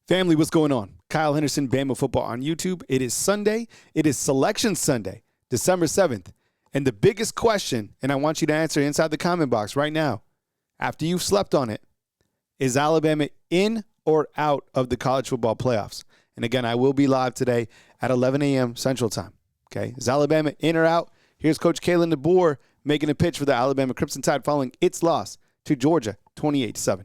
Family, what's going on? Kyle Henderson, Bama Football on YouTube. It is Sunday. It is Selection Sunday, December 7th. And the biggest question, and I want you to answer inside the comment box right now, after you've slept on it, is Alabama in or out of the college football playoffs? And again, I will be live today at 11 a.m. Central Time. Okay, is Alabama in or out? Here's Coach Kalen DeBoer making a pitch for the Alabama Crimson Tide following its loss to Georgia, 28-7.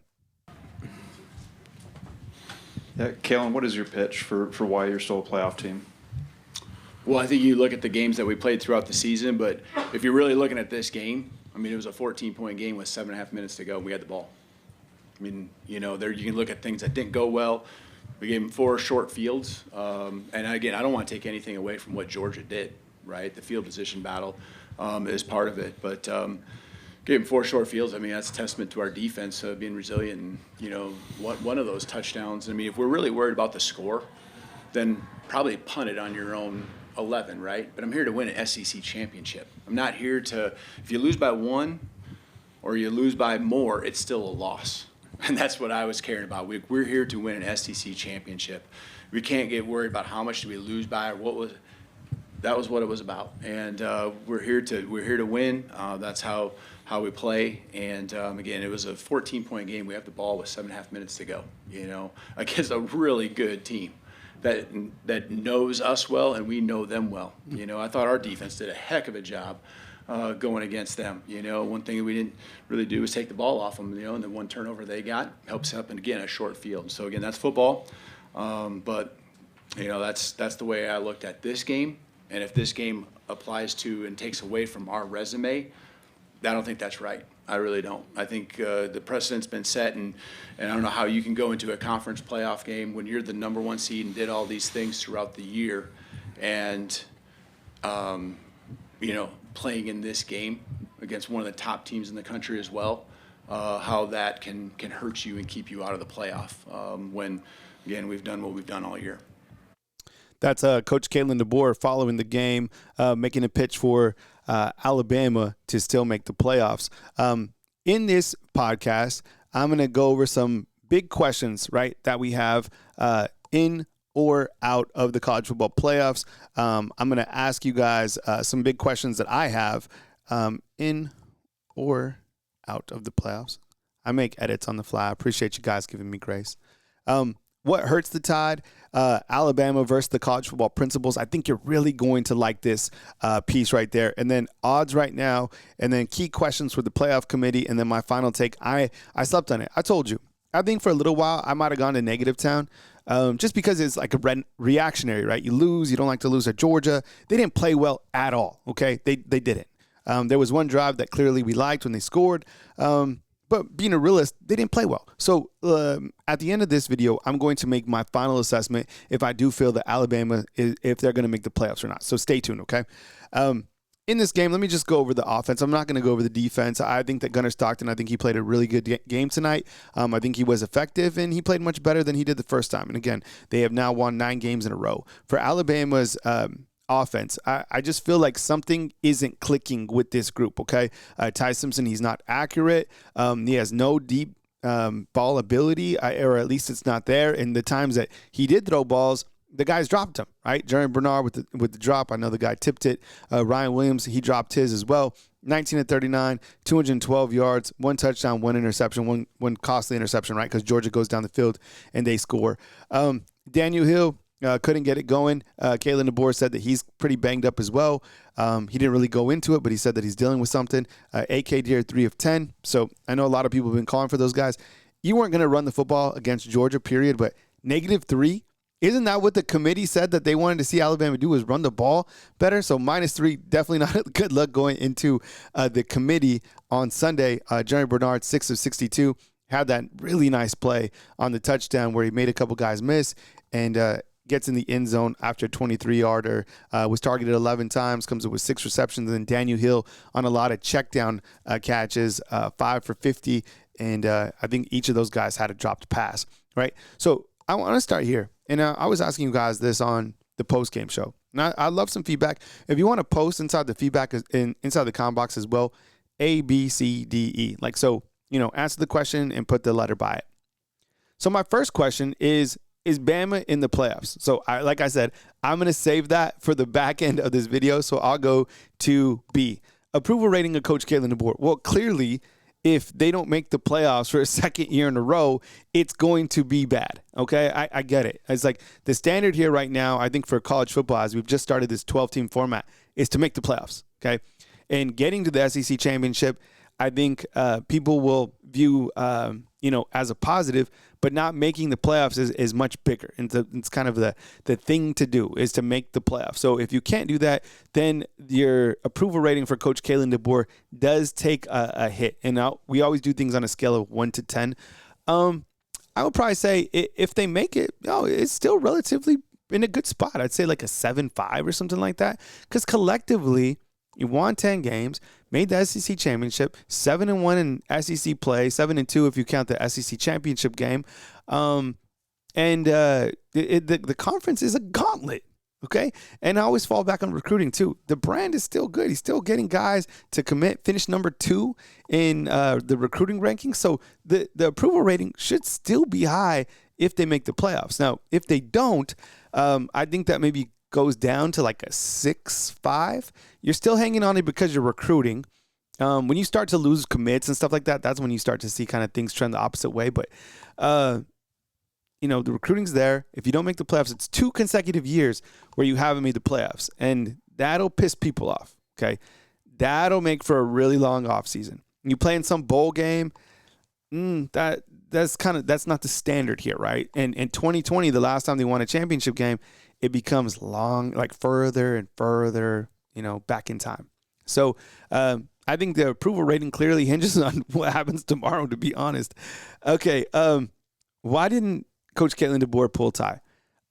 Yeah, Kalen, what is your pitch for why you're still a playoff team? Well, I think you look at the games that we played throughout the season, but if you're really looking at this game, I mean, it was a 14-point game with 7.5 minutes to go, and we had the ball. I mean, you know, there you can look at things that didn't go well. We gave them 4 short fields. And again, I don't want to take anything away from what Georgia did, right? The field position battle is part of it. But gave them 4 short fields. I mean, that's a testament to our defense being resilient. And, you know, one of those touchdowns, I mean, if we're really worried about the score, then probably punt it on your own 11, right? But I'm here to win an SEC championship. I'm not here to, if you lose by 1 or you lose by more, it's still a loss. And that's what I was caring about. We're here to win an SEC championship. We can't get worried about how much did we lose by or that was what it was about. And we're here to win. That's how we play. And again, it was a 14-point game. We have the ball with 7.5 minutes to go, you know, against a really good team that knows us well and we know them well. You know, I thought our defense did a heck of a job going against them. You know, one thing we didn't really do was take the ball off them, you know, and the one turnover they got helps up, and again, a short field. So again, that's football. But, you know, that's the way I looked at this game. And if this game applies to and takes away from our resume, I don't think that's right. I really don't. I think the precedent's been set, and I don't know how you can go into a conference playoff game when you're the number 1 seed and did all these things throughout the year, and you know, playing in this game against one of the top teams in the country as well, how that can hurt you and keep you out of the playoff when, again, we've done what we've done all year. That's Coach Kalen DeBoer following the game, making a pitch for Alabama to still make the playoffs. In this podcast, I'm going to go over some big questions, right, that we have in or out of the college football playoffs. I'm going to ask you guys some big questions that I have in or out of the playoffs. I make edits on the fly. I appreciate you guys giving me grace. What hurts the Tide? Alabama versus the college football principles. I think you're really going to like this piece right there. And then odds right now, and then key questions for the playoff committee, and then my final take. I slept on it. I told you. I think for a little while I might have gone to negative town just because it's like a reactionary, right? You lose. You don't like to lose at Georgia. They didn't play well at all, okay? They didn't. There was one drive that clearly we liked when they scored. But being a realist, they didn't play well. So at the end of this video, I'm going to make my final assessment if I do feel that Alabama, if they're going to make the playoffs or not. So stay tuned, okay? In this game, let me just go over the offense. I'm not going to go over the defense. I think that Gunnar Stockton, I think he played a really good game tonight. I think he was effective, and he played much better than he did the first time. And again, they have now won 9 games in a row. For Alabama's offense, I just feel like something isn't clicking with this group, okay? Ty Simpson, he's not accurate. He has no deep ball ability, or at least it's not there. And the times that he did throw balls, the guys dropped him, right? Jeremy Bernard with the drop. I know the guy tipped it. Ryan Williams, he dropped his as well. 19-39, 212 yards, 1 touchdown, 1 interception, one costly interception, right? Because Georgia goes down the field and they score. Daniel Hill, couldn't get it going. Kalen DeBoer said that he's pretty banged up as well. He didn't really go into it, but he said that he's dealing with something. AK Deer, 3 of 10. So I know a lot of people have been calling for those guys. You weren't going to run the football against Georgia, period, but -3, isn't that what the committee said that they wanted to see Alabama do, was run the ball better? So -3, definitely not a good look going into the committee on Sunday. Jeremy Bernard, 6 of 62, had that really nice play on the touchdown where he made a couple guys miss, and gets in the end zone after a 23-yarder, was targeted 11 times, comes up with 6 receptions. And then Daniel Hill on a lot of check down catches, 5 for 50. And I think each of those guys had a dropped pass, right? So I want to start here. And I was asking you guys this on the post-game show. And I love some feedback. If you want to post inside the feedback, inside the comment box as well, A, B, C, D, E. Like, so, you know, answer the question and put the letter by it. So my first question is is Bama in the playoffs? So, like I said, I'm going to save that for the back end of this video. So I'll go to B. Approval rating of Coach Kalen DeBoer. Well, clearly, if they don't make the playoffs for a second year in a row, it's going to be bad. Okay, I get it. It's like the standard here right now, I think for college football, as we've just started this 12-team format, is to make the playoffs. Okay, and getting to the SEC championship, I think people will view as a positive, but not making the playoffs is much bigger. And it's kind of the thing to do is to make the playoffs. So if you can't do that, then your approval rating for Coach Kalen DeBoer does take a hit. And now we always do things on a scale of 1 to 10. I would probably say if they make it, it's still relatively in a good spot. I'd say like a 7-5 or something like that. Because collectively, you won 10 games, made the SEC championship, 7-1 in SEC play, 7-2 if you count the SEC championship game. The conference is a gauntlet, okay? And I always fall back on recruiting too. The brand is still good. He's still getting guys to commit, finish number 2 in the recruiting rankings. So the approval rating should still be high if they make the playoffs. Now, if they don't, I think that maybe goes down to like a 6-5. You're still hanging on it because you're recruiting. When you start to lose commits and stuff like that, that's when you start to see kind of things trend the opposite way. But, the recruiting's there. If you don't make the playoffs, it's 2 consecutive years where you haven't made the playoffs. And that'll piss people off, okay? That'll make for a really long offseason. You play in some bowl game, that's not the standard here, right? And in 2020, the last time they won a championship game, it becomes long, like further and further, back in time. So I think the approval rating clearly hinges on what happens tomorrow, to be honest. Okay, why didn't Coach Kalen DeBoer pull tie?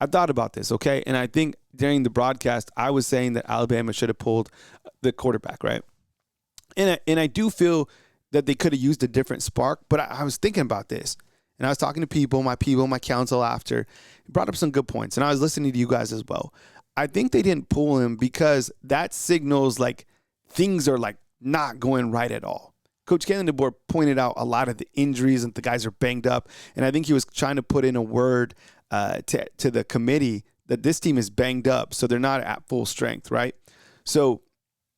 I thought about this, okay? And I think during the broadcast, I was saying that Alabama should have pulled the quarterback, right? And I do feel that they could have used a different spark, but I was thinking about this. And I was talking to my counsel after. He brought up some good points, and I was listening to you guys as well. I think they didn't pull him because that signals like things are like not going right at all. Coach Kalen DeBoer pointed out a lot of the injuries and the guys are banged up, and I think he was trying to put in a word to the committee that this team is banged up, so they're not at full strength, right? So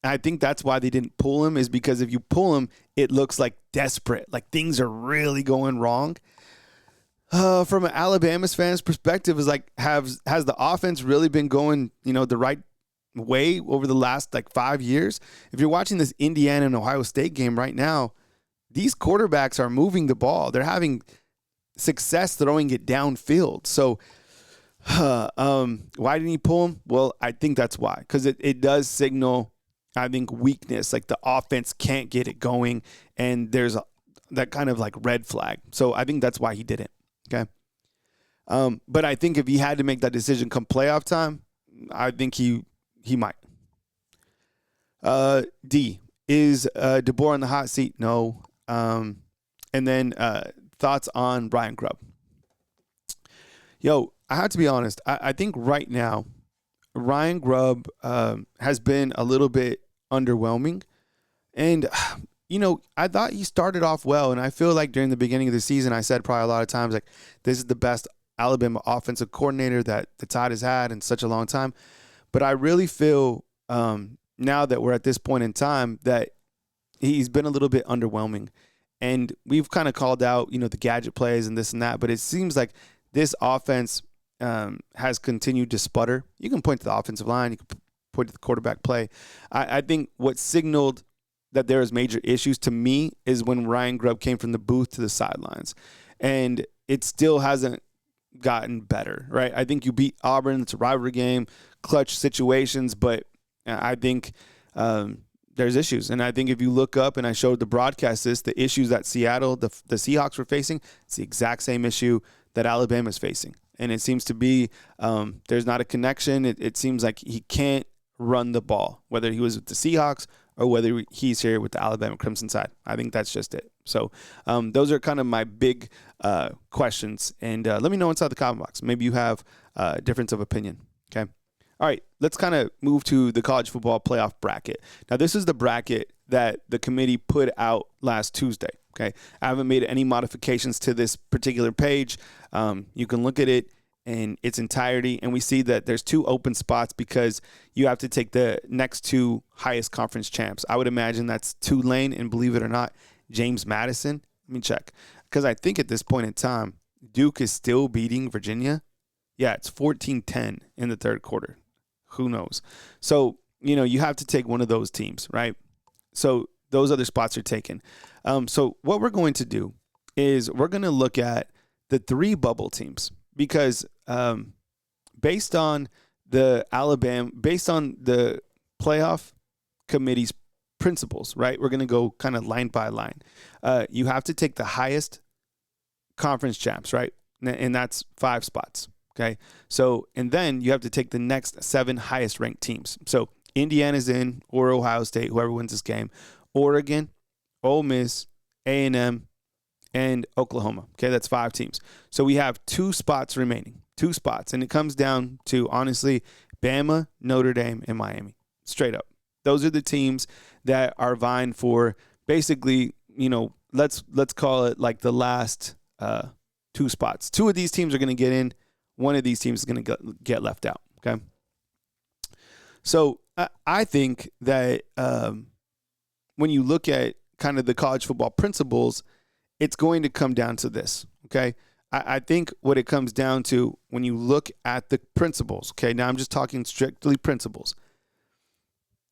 I think that's why they didn't pull him, is because if you pull him, it looks like desperate, like things are really going wrong. From an Alabama's fans' perspective, is like, has the offense really been going, the right way over the last 5 years? If you're watching this Indiana and Ohio State game right now, these quarterbacks are moving the ball. They're having success throwing it downfield. So why didn't he pull him? Well, I think that's why, because it does signal, I think, weakness. Like the offense can't get it going, and there's that kind of like red flag. So I think that's why he didn't. Okay. But I think if he had to make that decision come playoff time, I think he might. D, is DeBoer on the hot seat? No. And then thoughts on Ryan Grubb. I have to be honest. I think right now, Ryan Grubb has been a little bit underwhelming. And I thought he started off well, and I feel like during the beginning of the season, I said probably a lot of times, like, this is the best Alabama offensive coordinator that the Tide has had in such a long time. But I really feel now that we're at this point in time that he's been a little bit underwhelming. And we've kind of called out, the gadget plays and this and that, but it seems like this offense has continued to sputter. You can point to the offensive line, you can point to the quarterback play. I think what signaled that there is major issues to me is when Ryan Grubb came from the booth to the sidelines. And it still hasn't gotten better, right? I think you beat Auburn. It's a rivalry game, clutch situations, but I think there's issues. And I think if you look up, and I showed the broadcast the issues that Seattle, the Seahawks were facing, it's the exact same issue that Alabama's facing. And it seems to be there's not a connection. It seems like he can't run the ball, whether he was with the Seahawks or whether he's here with the Alabama Crimson Tide. I think that's just it. So those are kind of my big questions. And let me know inside the comment box. Maybe you have a difference of opinion. Okay. All right. Let's kind of move to the college football playoff bracket. Now, this is the bracket that the committee put out last Tuesday. Okay. I haven't made any modifications to this particular page. You can look at it. in its entirety, and we see that there's 2 open spots because you have to take the next 2 highest conference champs. I would imagine that's Tulane and, believe it or not, James Madison. Let me check, because I think at this point in time, Duke is still beating Virginia. Yeah, it's 14-10 in the third quarter. Who knows? So, you have to take one of those teams, right? So those other spots are taken. So what we're going to do is we're going to look at the 3 bubble teams because based on the playoff committee's principles, right? We're going to go kind of line by line. You have to take the highest conference champs, right? And that's 5 spots. Okay. So, and then you have to take the next 7 highest ranked teams. So Indiana's in, or Ohio State, whoever wins this game, Oregon, Ole Miss, A&M, and Oklahoma. Okay. That's 5 teams. So we have 2 spots remaining, 2 spots. And it comes down to, honestly, Bama, Notre Dame, and Miami. Straight up. Those are the teams that are vying for basically, let's call it like the last 2 spots. 2 of these teams are going to get in. One of these teams is going to get left out, okay? So I think that when you look at kind of the college football principles, it's going to come down to this, okay? I think what it comes down to when you look at the principles, okay? Now I'm just talking strictly principles.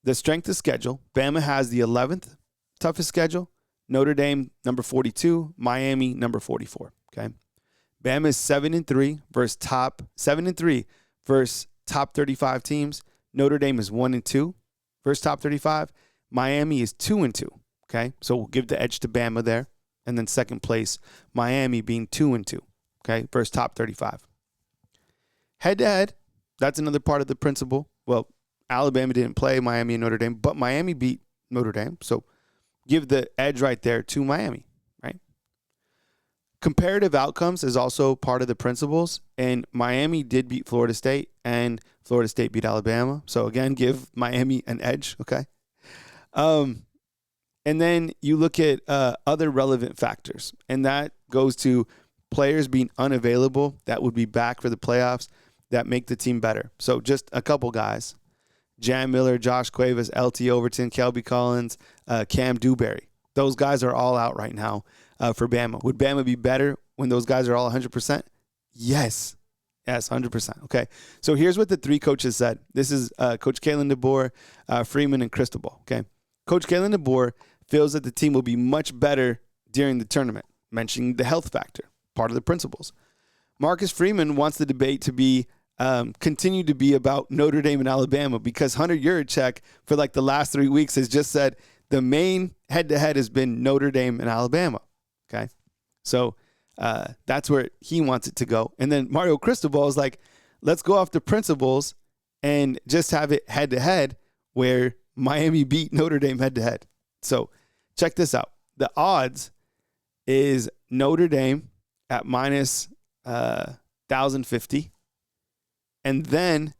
The strength of schedule, Bama has the 11th toughest schedule. Notre Dame, number 42. Miami, number 44, okay? Bama is 7-3 versus top 7-3 versus top 35 teams. Notre Dame is 1-2 versus top 35. Miami is 2-2. Okay, so we'll give the edge to Bama there, and then second place Miami being 2-2. Okay, versus top 35. Head to head, that's another part of the principle. Well, Alabama didn't play Miami and Notre Dame, but Miami beat Notre Dame, so give the edge right there to Miami. Comparative outcomes is also part of the principles, and Miami did beat Florida State, and Florida State beat Alabama. So, again, give Miami an edge, okay? And then you look at other relevant factors, and that goes to players being unavailable that would be back for the playoffs that make the team better. So, just a couple guys. Jam Miller, Josh Cuevas, LT Overton, Kelby Collins, Cam Dewberry. Those guys are all out right now. For Bama. Would Bama be better when those guys are all 100%? Yes. Yes, 100%. Okay. So here's what the 3 coaches said. This is Coach Kalen DeBoer, Freeman, and Cristobal. Okay. Coach Kalen DeBoer feels that the team will be much better during the tournament, mentioning the health factor, part of the principles. Marcus Freeman wants the debate to be continue to be about Notre Dame and Alabama because Hunter Yurachek for like the last 3 weeks has just said the main head-to-head has been Notre Dame and Alabama. Okay, so that's where he wants it to go. And then Mario Cristobal is like, let's go off the principles and just have it head-to-head where Miami beat Notre Dame head-to-head. So check this out. The odds is Notre Dame at minus 1,050, and then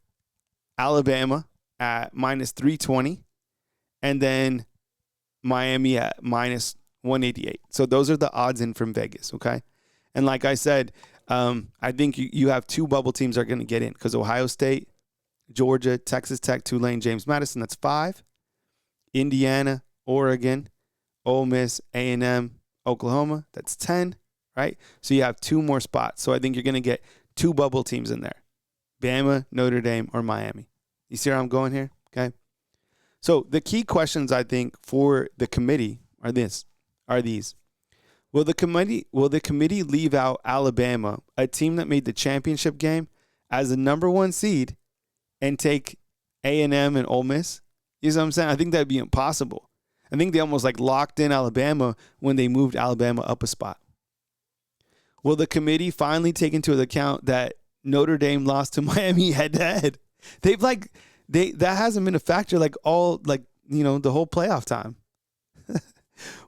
Alabama at minus 320, and then Miami at minus 188. So those are the odds in from Vegas, okay? And like I said, I think you have 2 bubble teams are going to get in because Ohio State, Georgia, Texas Tech, Tulane, James Madison, that's 5. Indiana, Oregon, Ole Miss, A&M, Oklahoma, that's 10, right? So you have 2 more spots. So I think you're going to get 2 bubble teams in there. Bama, Notre Dame, or Miami. You see where I'm going here? Okay. So the key questions I think for the committee are these. Will the committee leave out Alabama, a team that made the championship game, as the number 1 seed and take A&M and Ole Miss? You know what I'm saying? I think that'd be impossible. I think they almost like locked in Alabama when they moved Alabama up a spot. Will the committee finally take into account that Notre Dame lost to Miami head to head? That hasn't been a factor the whole playoff time.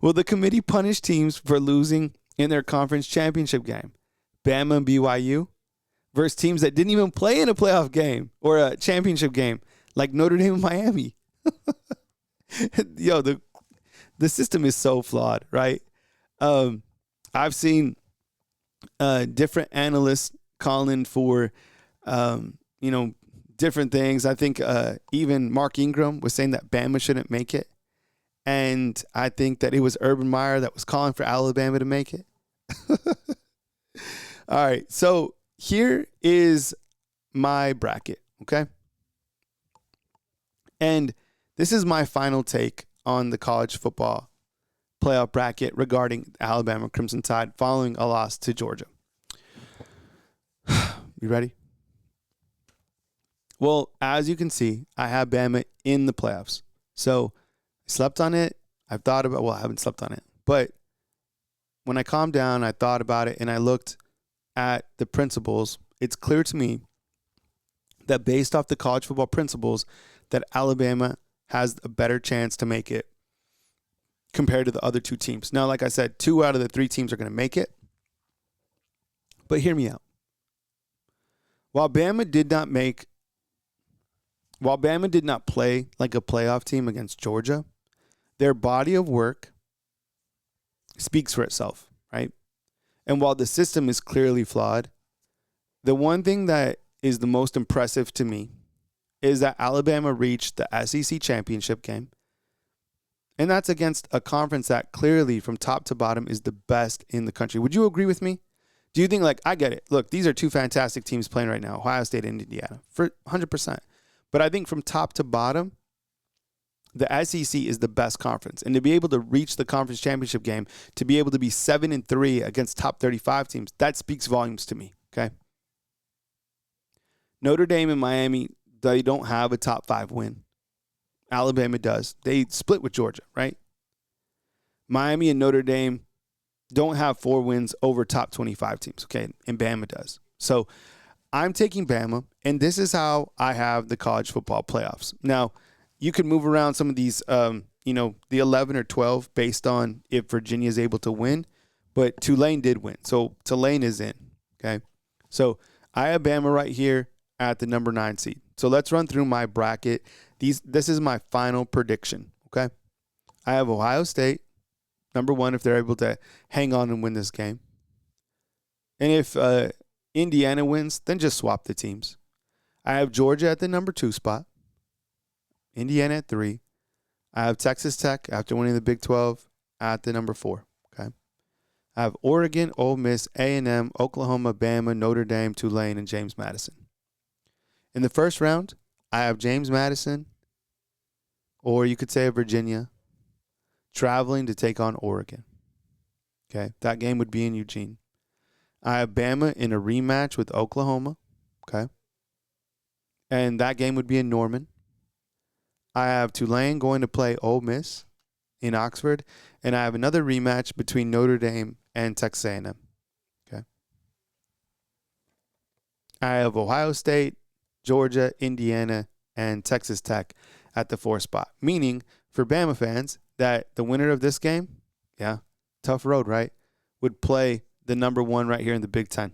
Will the committee punish teams for losing in their conference championship game? Bama and BYU versus teams that didn't even play in a playoff game or a championship game like Notre Dame and Miami. Yo, the system is so flawed, right? I've seen different analysts calling for, different things. I think even Mark Ingram was saying that Bama shouldn't make it. And I think that it was Urban Meyer that was calling for Alabama to make it. All right, so here is my bracket, okay? And this is my final take on the college football playoff bracket regarding Alabama Crimson Tide following a loss to Georgia. You ready? Well, as you can see, I have Bama in the playoffs. So I slept on it. I haven't slept on it. But when I calmed down, I thought about it, and I looked at the principles. It's clear to me that based off the college football principles, that Alabama has a better chance to make it compared to the other two teams. Now, like I said, 2 out of the 3 teams are going to make it. But hear me out. While Bama did not play like a playoff team against Georgia, their body of work speaks for itself, right? And while the system is clearly flawed, the one thing that is the most impressive to me is that Alabama reached the SEC championship game. And that's against a conference that clearly from top to bottom is the best in the country. Would you agree with me? Do you think, I get it. Look, these are 2 fantastic teams playing right now, Ohio State and Indiana, for 100%. But I think from top to bottom, the SEC is the best conference. And to be able to reach the conference championship game, to be able to be 7-3 against top 35 teams, that speaks volumes to me, okay? Notre Dame and Miami, they don't have a top 5 win. Alabama does. They split with Georgia, right? Miami and Notre Dame don't have 4 wins over top 25 teams, okay? And Bama does. So I'm taking Bama, and this is how I have the college football playoffs. Now, you could move around some of these, the 11 or 12 based on if Virginia is able to win, but Tulane did win. So Tulane is in, okay? So I have Bama right here at the number 9 seed. So let's run through my bracket. This is my final prediction, okay? I have Ohio State, number 1, if they're able to hang on and win this game. And if Indiana wins, then just swap the teams. I have Georgia at the number 2 spot. Indiana at 3. I have Texas Tech after winning the Big 12 at the number 4, okay? I have Oregon, Ole Miss, A&M, Oklahoma, Bama, Notre Dame, Tulane, and James Madison. In the first round, I have James Madison, or you could say Virginia, traveling to take on Oregon. Okay, that game would be in Eugene. I have Bama in a rematch with Oklahoma. Okay, and that game would be in Norman. I have Tulane going to play Ole Miss in Oxford, and I have another rematch between Notre Dame and Texas A&M. Okay, I have Ohio State, Georgia, Indiana, and Texas Tech at the 4 spot. Meaning, for Bama fans, that the winner of this game, tough road, right, would play the number 1 right here in the Big Ten.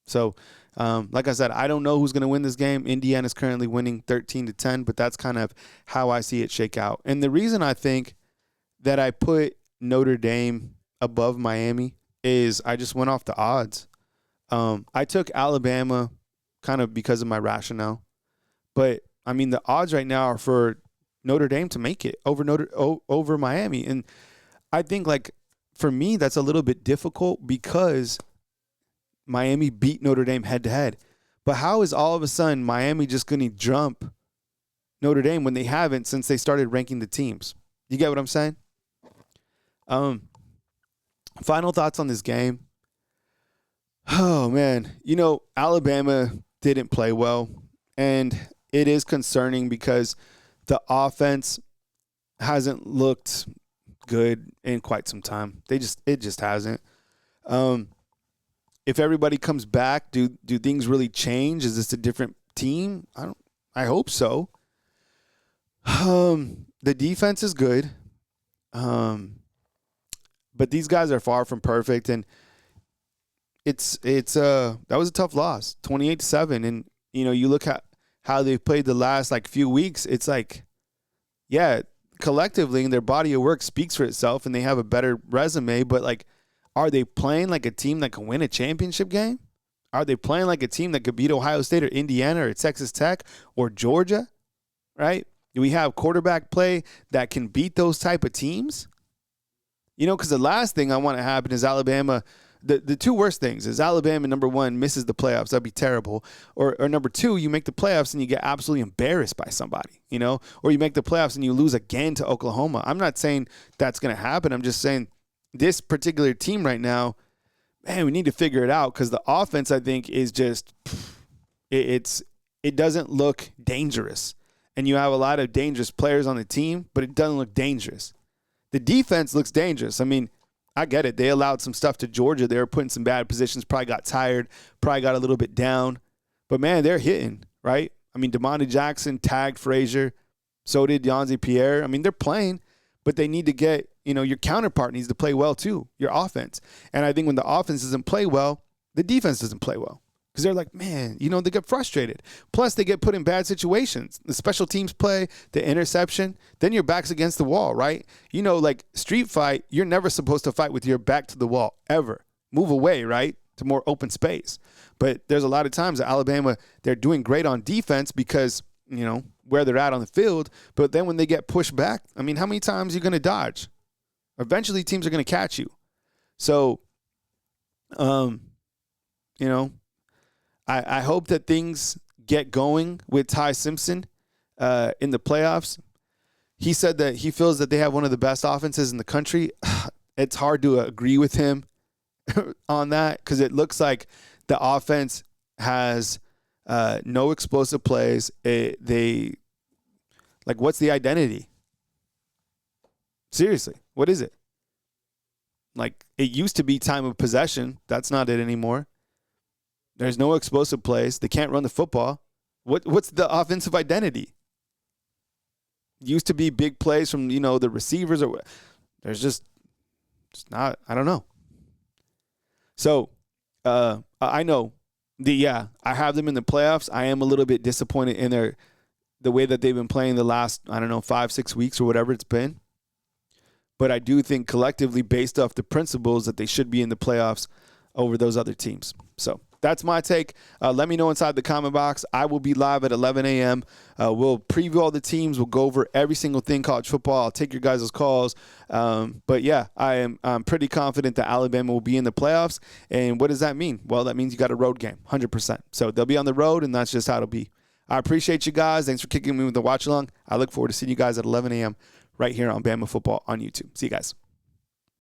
So, like I said, I don't know who's going to win this game. Indiana's currently winning 13-10, but that's kind of how I see it shake out. And the reason I think that I put Notre Dame above Miami is I just went off the odds. I took Alabama kind of because of my rationale. But, I mean, the odds right now are for Notre Dame to make it over Miami. And I think, for me, that's a little bit difficult because Miami beat Notre Dame head-to-head. But how is all of a sudden Miami just going to jump Notre Dame when they haven't since they started ranking the teams? You get what I'm saying? Final thoughts on this game. Oh, man. Alabama didn't play well, and it is concerning because the offense hasn't looked good in quite some time. It just hasn't. If everybody comes back, do things really change? Is this a different team? I hope so. The defense is good. But these guys are far from perfect, and that was a tough loss, 28-7. And you look at how they've played the last few weeks. It's collectively, and their body of work speaks for itself, and they have a better resume. But are they playing like a team that can win a championship game? Are they playing like a team that could beat Ohio State or Indiana or Texas Tech or Georgia, right? Do we have quarterback play that can beat those type of teams? Because the last thing I want to happen is Alabama. The two worst things is Alabama, number one, misses the playoffs. That'd be terrible. Or number two, you make the playoffs and you get absolutely embarrassed by somebody, or you make the playoffs and you lose again to Oklahoma. I'm not saying that's going to happen. I'm just saying this particular team right now, man, we need to figure it out because the offense, I think, is just it doesn't look dangerous. And you have a lot of dangerous players on the team, but it doesn't look dangerous. The defense looks dangerous. I mean, I get it. They allowed some stuff to Georgia. They were put in some bad positions, probably got tired, probably got a little bit down. But, man, they're hitting, right? I mean, DeMonte Jackson tagged Frazier. So did Yanzi Pierre. I mean, they're playing, but they need to get, your counterpart needs to play well too, your offense. And I think when the offense doesn't play well, the defense doesn't play well. Because they're like, man, they get frustrated. Plus, they get put in bad situations. The special teams play, the interception, then your back's against the wall, right? Like street fight, you're never supposed to fight with your back to the wall, ever. Move away, right, to more open space. But there's a lot of times that Alabama, they're doing great on defense because, where they're at on the field. But then when they get pushed back, I mean, how many times are you going to dodge? Eventually, teams are going to catch you. So, I hope that things get going with Ty Simpson in the playoffs. He said that he feels that they have one of the best offenses in the country. It's hard to agree with him on that because it looks like the offense has no explosive plays. What's the identity? Seriously, what is it? Like, it used to be time of possession. That's not it anymore. There's no explosive plays. They can't run the football. What's the offensive identity? Used to be big plays from, the receivers. There's just not, I don't know. So, I know I have them in the playoffs. I am a little bit disappointed in the way that they've been playing the last, 5-6 weeks or whatever it's been. But I do think collectively, based off the principles, that they should be in the playoffs over those other teams. So that's my take. Let me know inside the comment box. I will be live at 11 a.m. We'll preview all the teams. We'll go over every single thing college football. I'll take your guys' calls. But yeah, I'm pretty confident that Alabama will be in the playoffs. And what does that mean? Well, that means you got a road game, 100%. So they'll be on the road, and that's just how it'll be. I appreciate you guys. Thanks for kicking me with the watch along. I look forward to seeing you guys at 11 a.m. right here on Bama Football on YouTube. See you guys.